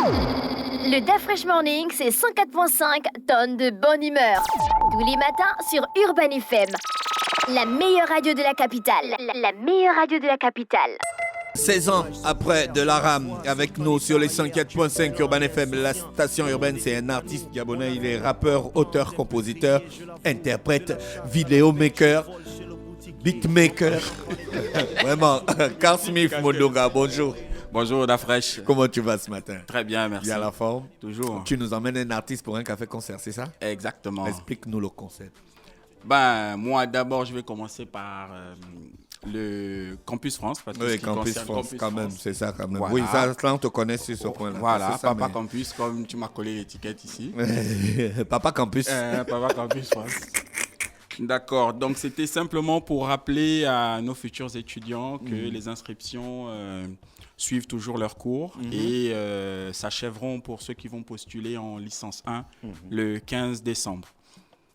Le Da Fresh Morning, c'est 104.5 tonnes de bonne humeur. Tous les matins sur Urban FM. La meilleure radio de la capitale. La meilleure radio de la capitale. 16 ans après de la rame avec nous sur les 104.5 Urban FM. La station urbaine, c'est un artiste gabonais. Il est rappeur, auteur, compositeur, interprète, vidéomaker, beatmaker. Vraiment, Carl Smith Mundunga, bonjour. Bonjour Da Fresh. Comment tu vas ce matin? Très bien, merci. Bien la forme? Toujours. Tu nous emmènes un artiste pour un café-concert, c'est ça? Exactement. Explique-nous le concept. Moi d'abord, je vais commencer par le Campus France. Parce que oui, Campus France, quand même, c'est ça quand même. Voilà. Oui, ça, on te connaît sur ce point-là. Voilà, ça, Papa Campus, comme tu m'as collé l'étiquette ici. Papa Campus. Papa Campus France. D'accord, donc c'était simplement pour rappeler à nos futurs étudiants que les inscriptions suivent toujours leurs cours et s'achèveront pour ceux qui vont postuler en licence 1 le 15 décembre.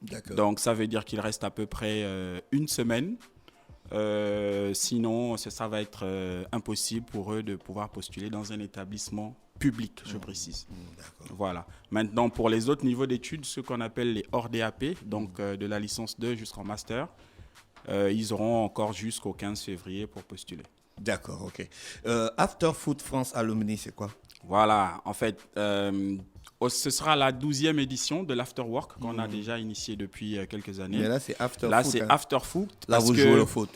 D'accord. Donc ça veut dire qu'il reste à peu près une semaine. Sinon, ça va être impossible pour eux de pouvoir postuler dans un établissement public, je précise. D'accord. Voilà. Maintenant, pour les autres niveaux d'études, ceux qu'on appelle les hors DAP, donc de la licence 2 jusqu'en master, ils auront encore jusqu'au 15 février pour postuler. D'accord, ok. After Food France Alumni, c'est quoi? Voilà, en fait, ce sera la 12e édition de l'Afterwork qu'on a déjà initié depuis quelques années. Mais là, c'est After Là, Food. c'est hein. After Food. Là, parce vous que- jouez le foot.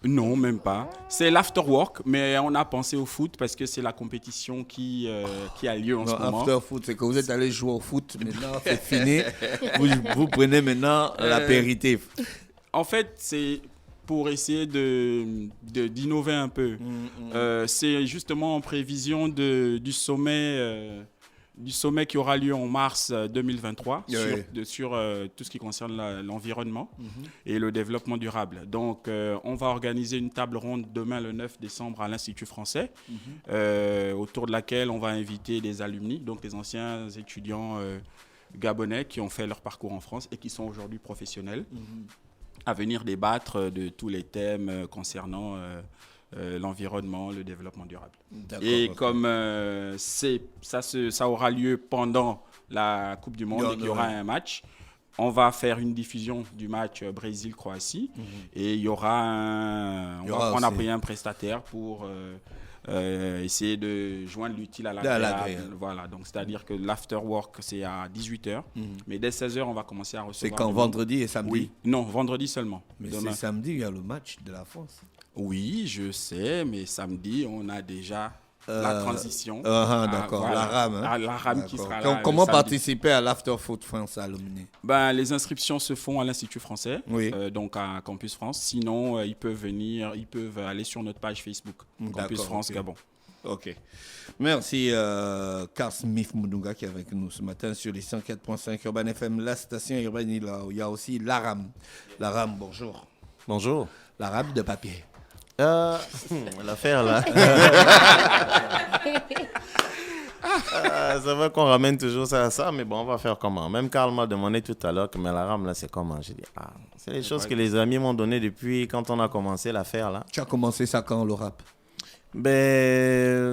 Non, même pas. C'est l'Afterwork, mais on a pensé au foot parce que c'est la compétition qui a lieu en ce moment. After Food, c'est que vous êtes allé jouer au foot, maintenant c'est fini. vous prenez maintenant l'apéritif. En fait, c'est pour essayer d'innover un peu. C'est justement en prévision du sommet qui aura lieu en mars 2023 sur tout ce qui concerne l'environnement et le développement durable. Donc, on va organiser une table ronde demain le 9 décembre à l'Institut français, autour de laquelle on va inviter des alumni, donc des anciens étudiants gabonais qui ont fait leur parcours en France et qui sont aujourd'hui professionnels, à venir débattre de tous les thèmes concernant l'environnement, le développement durable. Et comme ça aura lieu pendant la Coupe du Monde et qu'il y aura un match, on va faire une diffusion du match Brésil-Croatie et il y aura on a pris un prestataire pour essayer de joindre l'utile à l'agréable. Voilà, donc c'est-à-dire que l'afterwork c'est à 18h, mais dès 16h on va commencer à recevoir. C'est quand, vendredi et samedi? Oui, non, vendredi seulement. Mais demain. c'est samedi, il y a le match de la France. Oui, je sais, mais samedi, on a déjà la transition. D'accord, voilà, la rame. Hein? La rame qui sera là. Comment samedi. participer à l'After Food France Alumni? Les inscriptions se font à l'Institut français, donc à Campus France. Sinon, ils peuvent aller sur notre page Facebook, Campus France Gabon. Ok. Merci Carl Smith Mundunga qui est avec nous ce matin sur les 104.5 Urban FM, la station urbaine. Il y a aussi la rame. La rame, bonjour. Bonjour. La rame de papier. L'affaire là. Ça va qu'on ramène toujours ça à ça, mais bon, on va faire comment? Même Carl m'a demandé tout à l'heure que mais la rame là, c'est comment? J'ai dit, c'est les choses que les amis m'ont donné depuis quand on a commencé l'affaire là. Tu as commencé ça quand, le rap?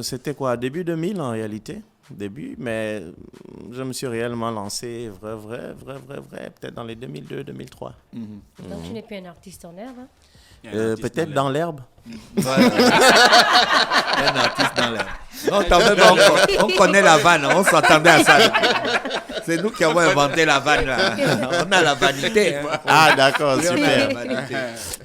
C'était quoi? Début 2000 en réalité. Mais je me suis réellement lancé vrai, peut-être dans les 2002-2003. Donc tu n'es plus un artiste en herbe, hein? Peut-être dans l'herbe. Un artiste dans l'air. Non, on connaît la vanne, on s'attendait à ça. C'est nous qui avons inventé la vanne. Là. On a la vanité. Hein. D'accord, Oui, super.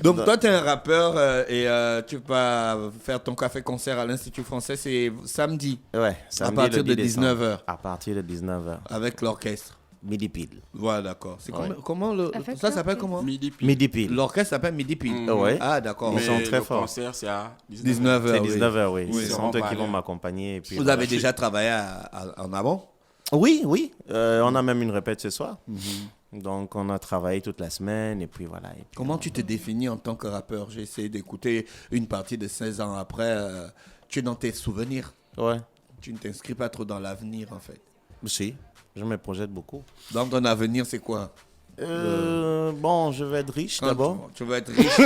Donc toi, tu es un rappeur et tu vas faire ton café-concert à l'Institut français, c'est samedi. Ouais, samedi à partir le 10 de décembre. 19h. À partir de 19h. Avec l'orchestre. Midi pile. Voilà, d'accord. C'est Ouais. comment ça s'appelle comment? Midi pile. Midi pile. L'orchestre s'appelle Midi Pile. Ouais. Ah, d'accord. Ils sont Mais très le forts. concert, c'est à 19h. C'est 19h, oui. Oui. Ce sont eux qui vont m'accompagner. Et puis, Vous voilà. avez déjà travaillé en amont? Oui. On a même une répète ce soir. Donc, on a travaillé toute la semaine et puis voilà. Et puis, Comment tu te définis en tant que rappeur? J'ai essayé d'écouter une partie de 16 ans après. Tu es dans tes souvenirs. Ouais. Tu ne t'inscris pas trop dans l'avenir, en fait. Si, je me projette beaucoup. Dans ton avenir, c'est quoi? Bon, je vais être riche Quand d'abord. tu vas être riche.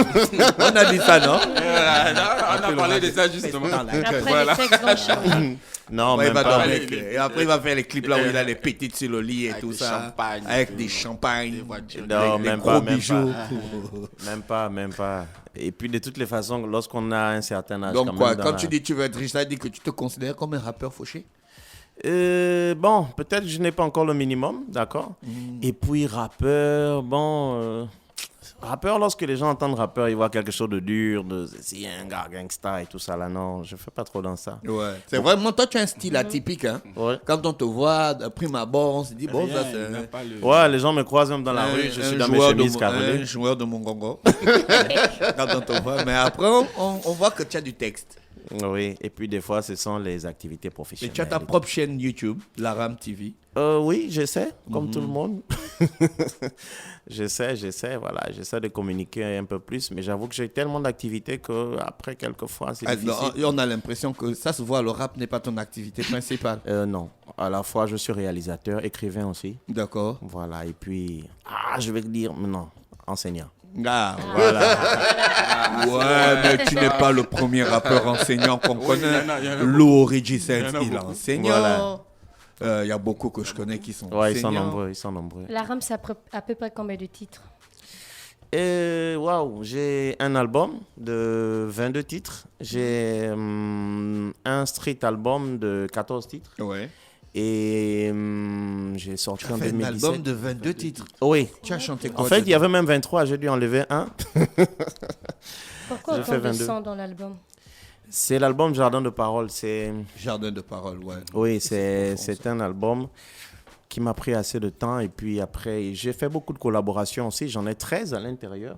On a dit ça, non? On a parlé de ça justement. Après, les textes vont changer. Non, Ouais, même pas. et après, il va faire les clips là où il a les pétites sur le lit et Avec tout des ça. champagnes, Avec tout. des champagnes. Des voitures. Non, les même gros pas, même bijoux. Même pas. Et puis, de toutes les façons, lorsqu'on a un certain âge... Donc quand quoi, même dans quand la- tu dis tu veux être riche, ça veut dire que tu te considères comme un rappeur fauché? Bon, peut-être que je n'ai pas encore le minimum, d'accord. Et puis, rappeur, rappeur, lorsque les gens entendent rappeur, ils voient quelque chose de dur, c'est un gars gangsta et tout ça, là, non, je fais pas trop dans ça. Ouais. C'est vraiment, toi, tu as un style atypique, hein? Ouais. Quand on te voit, de prime abord, on se dit, bon, ça, Rien, c'est il n'a pas le- Ouais, les gens me croisent même dans la rue, je suis dans mes chemises un carrelées. joueur de Mongongo. Quand on te voit. Mais après, on voit que tu as du texte. Oui, et puis des fois, ce sont les activités Et professionnelles. tu as ta propre chaîne YouTube, La Ram TV. Oui, j'essaie, comme tout le monde. J'essaie, voilà. J'essaie de communiquer un peu plus, mais j'avoue que j'ai tellement d'activités qu'après, quelquefois, c'est difficile. On a l'impression que ça se voit, le rap n'est pas ton activité principale. Non, à la fois, je suis réalisateur, écrivain aussi. D'accord. Voilà, et puis, je vais te dire, non, enseignant. Ah, voilà. Ouais, mais tu n'es pas le premier rappeur enseignant qu'on connaît. il y en a Lou Regis Saints, Il y en a il est beaucoup. enseignant. Voilà. Il y a beaucoup que je connais qui sont Ouais, ils sont enseignants. nombreux. La Rame, c'est à peu près combien de titres? Waouh, j'ai un album de 22 titres. J'ai un street album de 14 titres. Ouais. Et j'ai sorti Tu as en fait un 2017. album de 22 titres. Oui. Tu as chanté quoi En fait, il y dedans? avait même 23, j'ai dû enlever un. Pourquoi J'ai autant fait de 22. sons dans l'album? C'est l'album Jardin de Parole. Jardin de parole, ouais. Oui, c'est un album qui m'a pris assez de temps. Et puis après, j'ai fait beaucoup de collaborations aussi. J'en ai 13 à l'intérieur.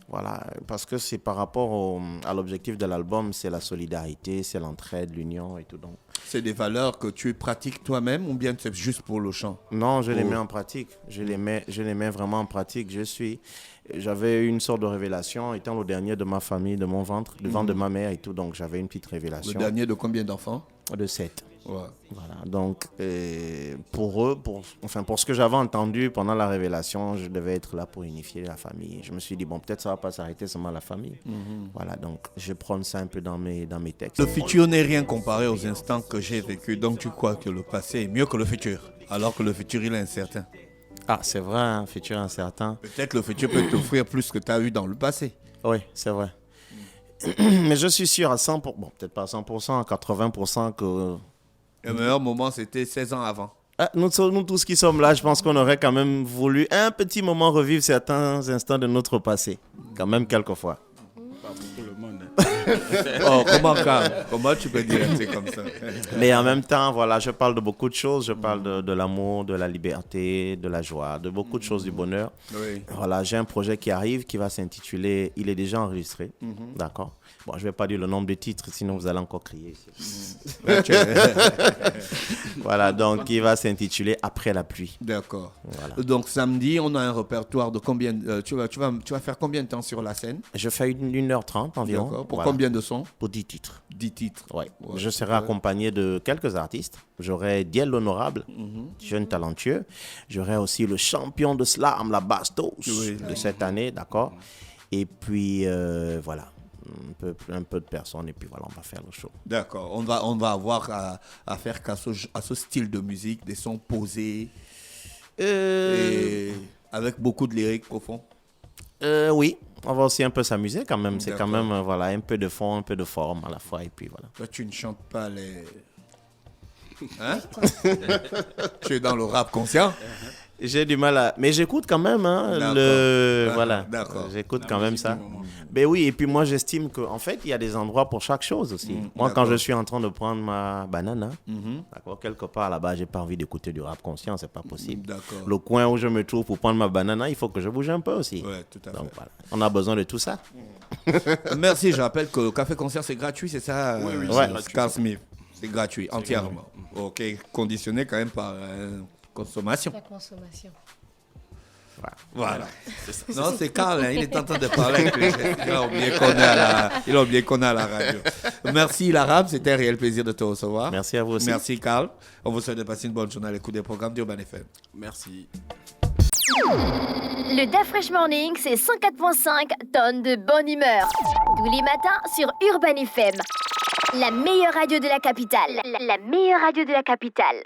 Voilà, parce que c'est par rapport à l'objectif de l'album, c'est la solidarité, c'est l'entraide, l'union et tout. Donc. C'est des valeurs que tu pratiques toi-même ou bien c'est juste pour le chant? Non, je les mets en pratique. Je les mets vraiment en pratique. J'avais une sorte de révélation, étant le dernier de ma famille, de mon ventre, du ventre de ma mère et tout. Donc, j'avais une petite Le révélation dernier de combien d'enfants? de 7. Ouais. Voilà. Donc, pour eux, pour ce que j'avais entendu pendant la révélation, je devais être là pour unifier la famille. Je me suis dit, bon, peut-être ça va pas s'arrêter seulement à la famille. Voilà, donc je prends ça un peu dans mes textes. Le futur n'est rien comparé aux instants que j'ai vécus. Donc tu crois que le passé est mieux que le futur, alors que le futur il est incertain. Ah, c'est vrai, un futur incertain. Peut-être le futur peut t'offrir plus que tu as eu dans le passé. Oui, c'est vrai. Mais je suis sûr à 100%, bon, peut-être pas à 100%, à 80% que... Le meilleur moment, c'était 16 ans avant. Nous tous qui sommes là, je pense qu'on aurait quand même voulu un petit moment revivre certains instants de notre passé. Quand même, quelquefois. Pas pour tout le monde. Oh, comment tu peux dire c'est comme ça? Mais en même temps, voilà, je parle de beaucoup de choses. Je parle de l'amour, de la liberté, de la joie, de beaucoup de choses, du bonheur. Oui. Voilà, j'ai un projet qui arrive qui va s'intituler, il est déjà enregistré, d'accord. Bon, je ne vais pas dire le nombre de titres, sinon vous allez encore crier. Voilà, donc il va s'intituler Après la pluie. D'accord. Voilà. Donc samedi, on a un répertoire de combien... tu vas faire combien de temps sur la scène? Je fais 1h30 environ. D'accord. Pour Voilà. combien de sons? Pour 10 titres. 10 titres. Ouais. Ouais, Je serai ouais. accompagné de quelques artistes. J'aurai Diel l'Honorable, jeune talentueux. J'aurai aussi le champion de slam, la Bastos, de cette année, d'accord. Et puis, voilà, un peu de personnes. Et puis voilà, on va faire le show. D'accord. On va avoir à faire qu'à ce style de musique, des sons posés et avec beaucoup de lyriques profonds. Oui, on va aussi un peu s'amuser quand même. C'est quand D'accord. même, voilà, un peu de fond, un peu de forme à la fois. Et puis voilà. Toi, tu ne chantes pas les... Hein? Tu es dans le rap conscient? J'ai du mal à... Mais j'écoute quand même, hein, D'accord. voilà. D'accord. J'écoute La quand même musique ça. du moment. Ben oui, et puis moi, j'estime qu'en fait, il y a des endroits pour chaque chose aussi. Moi, quand d'accord. je suis en train de prendre ma banane, d'accord, quelque part là-bas, j'ai pas envie d'écouter du rap conscient, c'est pas possible. D'accord. Le coin où je me trouve pour prendre ma banane, il faut que je bouge un peu aussi. Ouais, tout à fait. Donc voilà, on a besoin de tout ça. Merci, je rappelle que le Café Concert, c'est gratuit, c'est ça? Oui, oui, c'est gratuit. Carl Smith, c'est gratuit, entièrement. Ok, conditionné quand même par consommation. La consommation. Voilà. Non, c'est Carl, hein, il est en train de parler avec les gens. Il a oublié qu'on est à la radio. Merci, Larab, c'était un réel plaisir de te recevoir. Merci à vous aussi. Merci, Carl. On vous souhaite de passer une bonne journée à l'écoute des programmes d'Urban FM. Merci. Le DAF Fresh Morning, c'est 104.5 tonnes de bonne humeur. Tous les matins sur Urban FM. La meilleure radio de la capitale. La meilleure radio de la capitale.